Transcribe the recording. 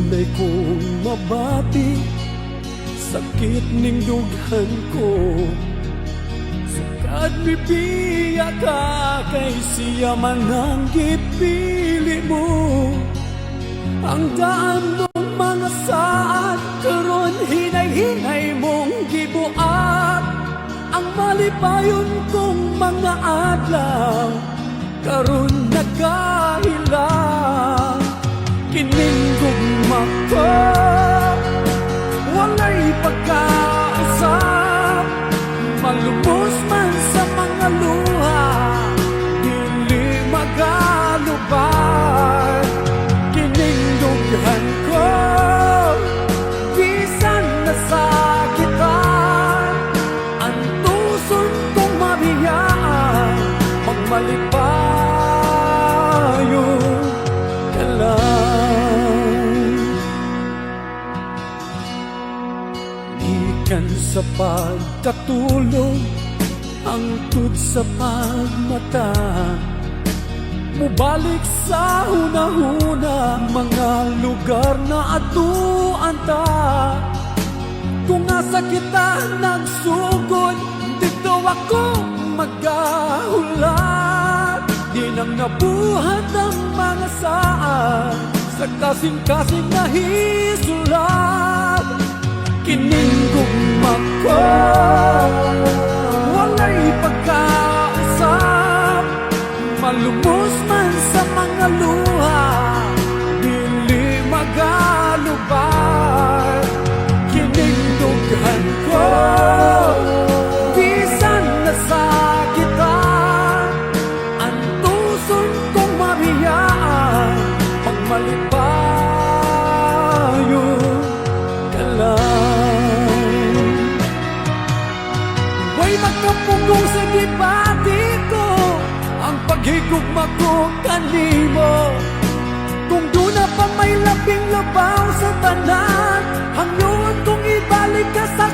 Dunay kong mabati, sakit ning dughan ko. Sukad bibiya ka, kay siya man ang gipili mo. Ang daan mong mga saat, karon hinay-hinay mong gibuat. Ang malipayon kong mga adlaw, karon nagkahilang. Kining gugma ko, walay pagkausap. Malubos man sa mga luha, dili magalubay. Kining dughan ko, bisan nasakitan. Ang tuson kong mabiyaan, magmalipayo ka lang. Ikan sa pagkatulog, hangtod sa pagmata. Mubalik sa hunahuna, mga lugar na atuan ta. Kung asa kita nagsugod, dito ako magahulat. Di nang nabuhat ang mga saan, sa kasing-kasing na hisulat. Kining gugma ko, walay pagkausap. Malumos man sa mga luha, dili magalubay. Kining dughan ko, bisan nasakitan. Ang tuson kong mabiyaan, magmalipayo ka lang. Way magkapugong sa gibati ko, ang paghigugma ko kanimo. Kung doon na pa may labing labaw sa tanan, hangyon kong ibalik ka sa